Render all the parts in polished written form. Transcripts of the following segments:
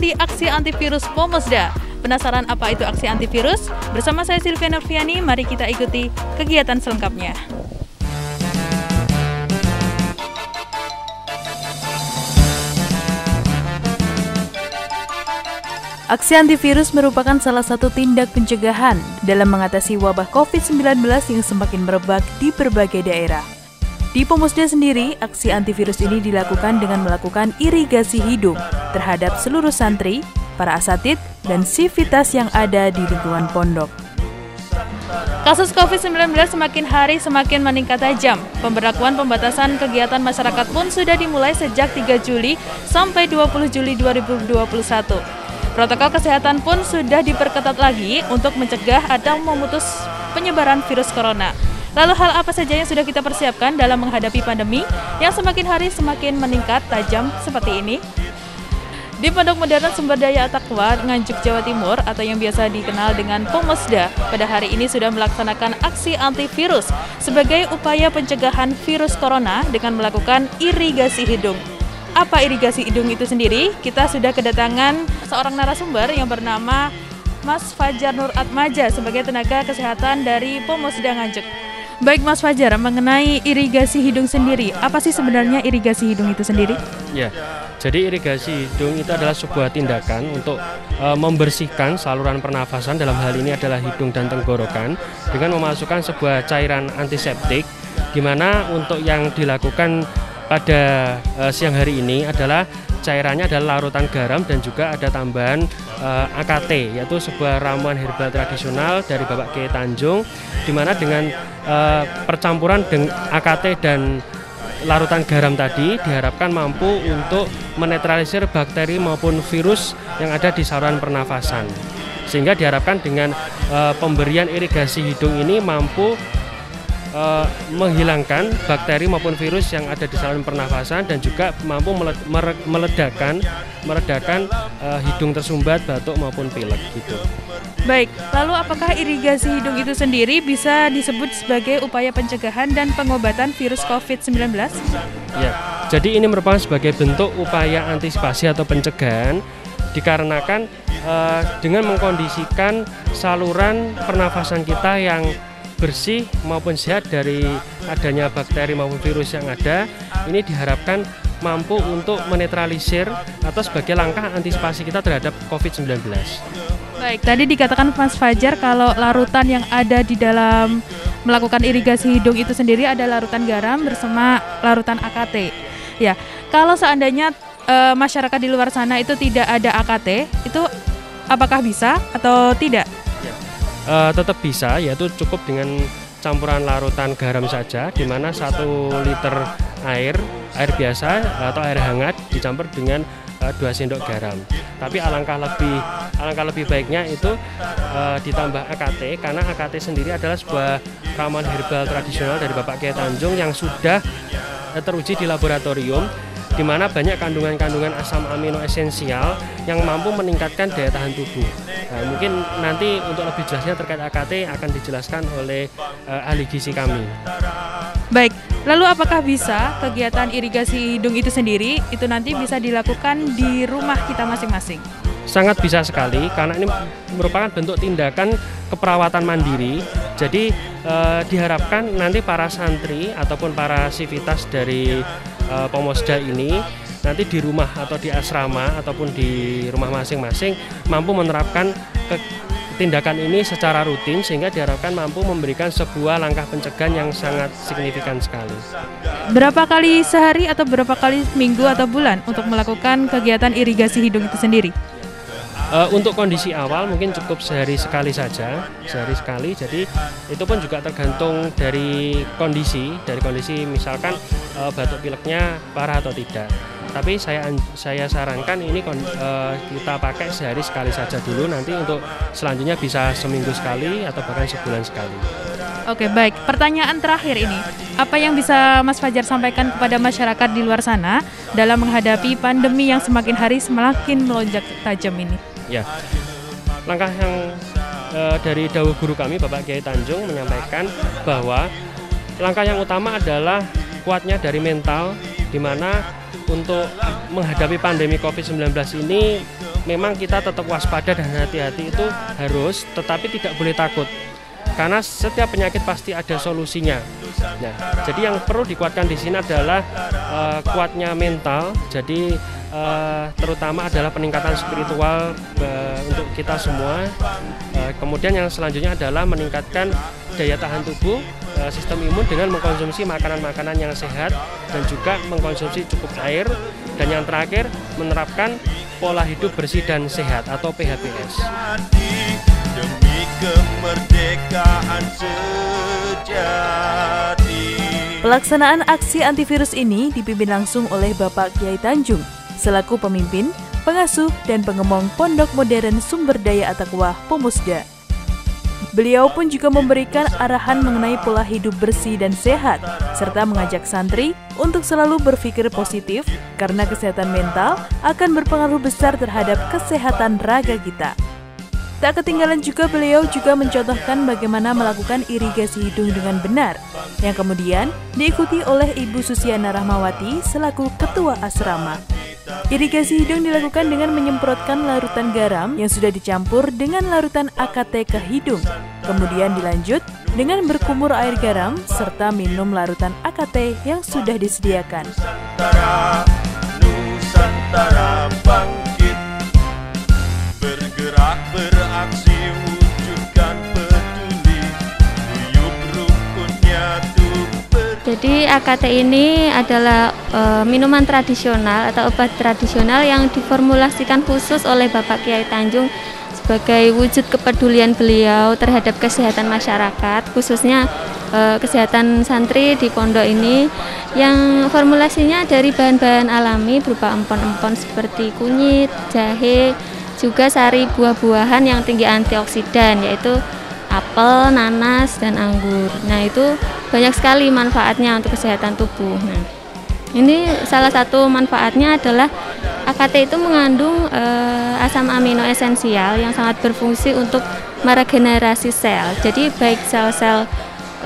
mengikuti aksi antivirus Pomosda. Penasaran apa itu aksi antivirus? Bersama saya Sylvia Nurfiani, mari kita ikuti kegiatan selengkapnya. Aksi antivirus merupakan salah satu tindak pencegahan dalam mengatasi wabah COVID-19 yang semakin merebak di berbagai daerah. Di Pomosda sendiri, aksi antivirus ini dilakukan dengan melakukan irigasi hidung terhadap seluruh santri, para asatid, dan sivitas yang ada di lingkungan pondok. Kasus COVID-19 semakin hari semakin meningkat tajam. Pemberlakuan pembatasan kegiatan masyarakat pun sudah dimulai sejak 3 Juli sampai 20 Juli 2021. Protokol kesehatan pun sudah diperketat lagi untuk mencegah atau memutus penyebaran virus corona. Lalu hal apa saja yang sudah kita persiapkan dalam menghadapi pandemi yang semakin hari semakin meningkat tajam seperti ini? Di Pondok Modern Sumber Daya At-Taqwa, Nganjuk, Jawa Timur atau yang biasa dikenal dengan Pomosda, pada hari ini sudah melaksanakan aksi antivirus sebagai upaya pencegahan virus corona dengan melakukan irigasi hidung. Apa irigasi hidung itu sendiri? Kita sudah kedatangan seorang narasumber yang bernama Mas Fajar Nur Atmaja sebagai tenaga kesehatan dari Pomosda Nganjuk. Baik Mas Fajar, mengenai irigasi hidung sendiri, apa sih sebenarnya irigasi hidung itu sendiri? Ya, jadi irigasi hidung itu adalah sebuah tindakan untuk membersihkan saluran pernafasan, dalam hal ini adalah hidung dan tenggorokan, dengan memasukkan sebuah cairan antiseptik, di mana untuk yang dilakukan pada siang hari ini adalah cairannya adalah larutan garam dan juga ada tambahan AKT, yaitu sebuah ramuan herbal tradisional dari Bapak Kiai Tanjung, di mana dengan percampuran dengan AKT dan larutan garam tadi diharapkan mampu untuk menetralisir bakteri maupun virus yang ada di saluran pernafasan, sehingga diharapkan dengan pemberian irigasi hidung ini mampu menghilangkan bakteri maupun virus yang ada di saluran pernafasan dan juga mampu meredakan hidung tersumbat, batuk maupun pilek gitu. Baik, lalu apakah irigasi hidung itu sendiri bisa disebut sebagai upaya pencegahan dan pengobatan virus COVID-19? Ya, jadi ini merupakan sebagai bentuk upaya antisipasi atau pencegahan dikarenakan dengan mengkondisikan saluran pernafasan kita yang bersih maupun sehat dari adanya bakteri maupun virus yang ada, ini diharapkan mampu untuk menetralisir atau sebagai langkah antisipasi kita terhadap COVID-19. Baik, tadi dikatakan Mas Fajar kalau larutan yang ada di dalam melakukan irigasi hidung itu sendiri ada larutan garam bersama larutan AKT. Ya, kalau seandainya masyarakat di luar sana itu tidak ada AKT, itu apakah bisa atau tidak? Tetap bisa, yaitu cukup dengan campuran larutan garam saja, di mana 1 liter air biasa atau air hangat dicampur dengan 2 sendok garam. Tapi alangkah lebih baiknya itu ditambah AKT, karena AKT sendiri adalah sebuah ramuan herbal tradisional dari Bapak Kiai Tanjung yang sudah teruji di laboratorium, di mana banyak kandungan-kandungan asam amino esensial yang mampu meningkatkan daya tahan tubuh. Nah, mungkin nanti untuk lebih jelasnya terkait AKT akan dijelaskan oleh ahli gizi kami. Baik, lalu apakah bisa kegiatan irigasi hidung itu sendiri itu nanti bisa dilakukan di rumah kita masing-masing? Sangat bisa sekali, karena ini merupakan bentuk tindakan keperawatan mandiri. Jadi diharapkan nanti para santri ataupun para sivitas dari Pomosda ini nanti di rumah atau di asrama ataupun di rumah masing-masing mampu menerapkan tindakan ini secara rutin, sehingga diharapkan mampu memberikan sebuah langkah pencegahan yang sangat signifikan sekali. Berapa kali sehari atau berapa kali minggu atau bulan untuk melakukan kegiatan irigasi hidung itu sendiri? Untuk kondisi awal mungkin cukup sehari sekali saja, jadi itu pun juga tergantung dari kondisi misalkan batuk pileknya parah atau tidak. Tapi saya sarankan ini kita pakai sehari sekali saja dulu, nanti untuk selanjutnya bisa seminggu sekali atau bahkan sebulan sekali. Oke, baik. Pertanyaan terakhir ini, apa yang bisa Mas Fajar sampaikan kepada masyarakat di luar sana dalam menghadapi pandemi yang semakin hari semakin melonjak tajam ini? Ya, langkah yang dari dawuh guru kami Bapak Kiai Tanjung menyampaikan bahwa langkah yang utama adalah kuatnya dari mental, di mana untuk menghadapi pandemi COVID-19 ini memang kita tetap waspada dan hati-hati itu harus, tetapi tidak boleh takut. Karena setiap penyakit pasti ada solusinya. Nah, jadi yang perlu dikuatkan di sini adalah kuatnya mental. Jadi terutama adalah peningkatan spiritual untuk kita semua. Kemudian yang selanjutnya adalah meningkatkan daya tahan tubuh, sistem imun dengan mengkonsumsi makanan-makanan yang sehat dan juga mengkonsumsi cukup air. Dan yang terakhir, menerapkan pola hidup bersih dan sehat atau PHBS. Demi kemerdekaan sejati. Pelaksanaan aksi antivirus ini dipimpin langsung oleh Bapak Kiai Tanjung selaku pemimpin, pengasuh, dan pengemong Pondok Modern Sumber Daya At-Taqwa Pemusda. Beliau pun juga memberikan arahan mengenai pola hidup bersih dan sehat, serta mengajak santri untuk selalu berpikir positif karena kesehatan mental akan berpengaruh besar terhadap kesehatan raga kita. Tak ketinggalan juga beliau juga mencontohkan bagaimana melakukan irigasi hidung dengan benar, yang kemudian diikuti oleh Ibu Susiana Rahmawati selaku Ketua Asrama. Irigasi hidung dilakukan dengan menyemprotkan larutan garam yang sudah dicampur dengan larutan AKT ke hidung. Kemudian dilanjut dengan berkumur air garam serta minum larutan AKT yang sudah disediakan. Nusantara bangkit, bergerak beraksi wujudkan peduli, guyup rukun nyatu. Jadi AKT ini adalah minuman tradisional atau obat tradisional yang diformulasikan khusus oleh Bapak Kiai Tanjung sebagai wujud kepedulian beliau terhadap kesehatan masyarakat, khususnya kesehatan santri di pondok ini, yang formulasinya dari bahan-bahan alami berupa empon-empon seperti kunyit, jahe, juga sari buah-buahan yang tinggi antioksidan, yaitu apel, nanas, dan anggur. Nah, itu banyak sekali manfaatnya untuk kesehatan tubuh. Nah, ini salah satu manfaatnya adalah AKT itu mengandung asam amino esensial yang sangat berfungsi untuk meregenerasi sel. Jadi baik sel-sel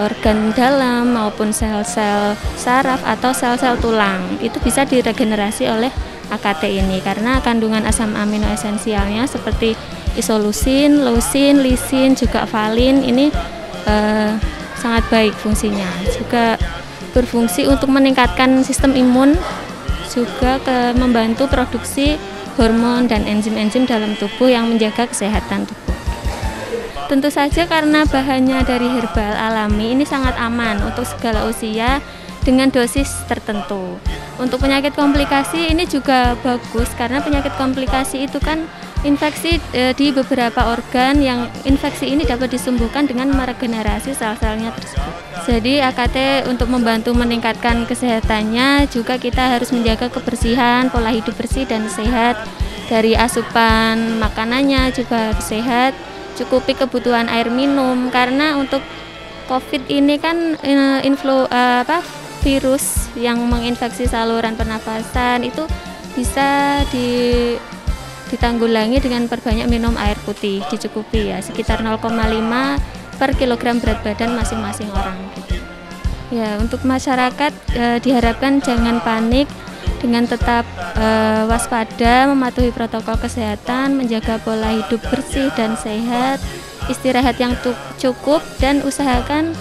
organ dalam maupun sel-sel saraf atau sel-sel tulang itu bisa diregenerasi oleh AKT ini karena kandungan asam amino esensialnya seperti isolusin, leusin, lisin, juga valin ini sangat baik fungsinya. Juga berfungsi untuk meningkatkan sistem imun, juga membantu produksi hormon dan enzim-enzim dalam tubuh yang menjaga kesehatan tubuh. Tentu saja karena bahannya dari herbal alami ini sangat aman untuk segala usia dengan dosis tertentu. Untuk penyakit komplikasi ini juga bagus karena penyakit komplikasi itu kan infeksi di beberapa organ yang infeksi ini dapat disembuhkan dengan meregenerasi sel-selnya tersebut. Jadi AKT untuk membantu meningkatkan kesehatannya juga kita harus menjaga kebersihan, pola hidup bersih dan sehat. Dari asupan makanannya juga harus sehat, cukupi kebutuhan air minum karena untuk COVID ini kan virus yang menginfeksi saluran pernapasan itu bisa ditanggulangi dengan perbanyak minum air putih, dicukupi ya sekitar 0,5 per kilogram berat badan masing-masing orang. Ya, untuk masyarakat diharapkan jangan panik dengan tetap waspada, mematuhi protokol kesehatan, menjaga pola hidup bersih dan sehat, istirahat yang cukup dan usahakan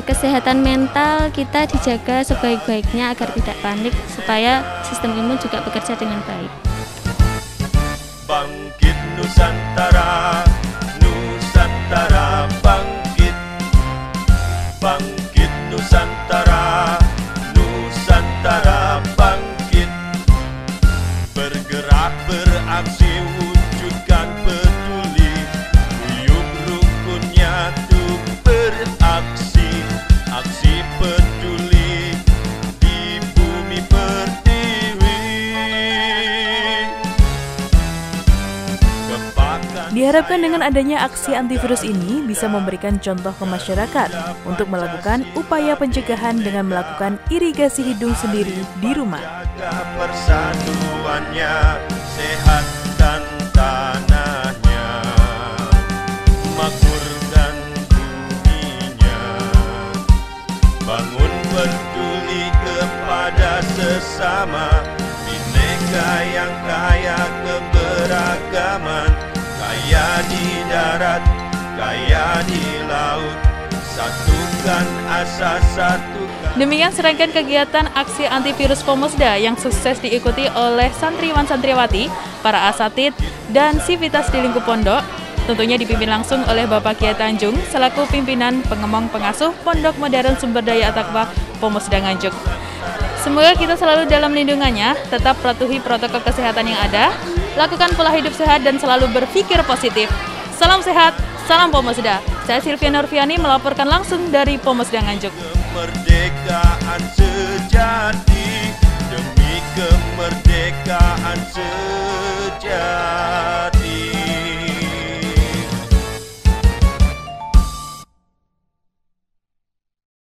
kesehatan mental kita dijaga sebaik-baiknya agar tidak panik supaya sistem imun juga bekerja dengan baik. Bangkit Nusantara, Nusantara bangkit, bangkit Nusantara, Nusantara bangkit, bergerak beraksi wujudkan peduli, guyup rukun nyatu beraksi, aksi peduli di bumi pertiwi. Diharapkan dengan adanya aksi antivirus ini bisa memberikan contoh ke masyarakat untuk melakukan upaya pencegahan dengan melakukan irigasi hidung sendiri di rumah. Persatuannya, sehatkan tanahnya, makmur dan buminya, bangun peduli kepada sesama, bineka yang kaya keberagaman. keberagaman, kaya di darat, kaya di laut, satukan asa, satukan. Demikian serangkaian kegiatan aksi antivirus Pomosda yang sukses diikuti oleh santriwan santriwati, para asatid, dan sivitas di lingkup pondok, tentunya dipimpin langsung oleh Bapak Kiai Tanjung selaku pimpinan pengemong pengasuh Pondok Modern Sumber Daya At-Taqwa Pomosda Nganjuk. Semoga kita selalu dalam lindungannya, tetap patuhi protokol kesehatan yang ada, lakukan pola hidup sehat dan selalu berpikir positif. Salam sehat, salam Pomosda. Saya Sylvia Nurfiani melaporkan langsung dari Pomosda Nganjuk. Kemerdekaan sejati demi kemerdekaan sejati.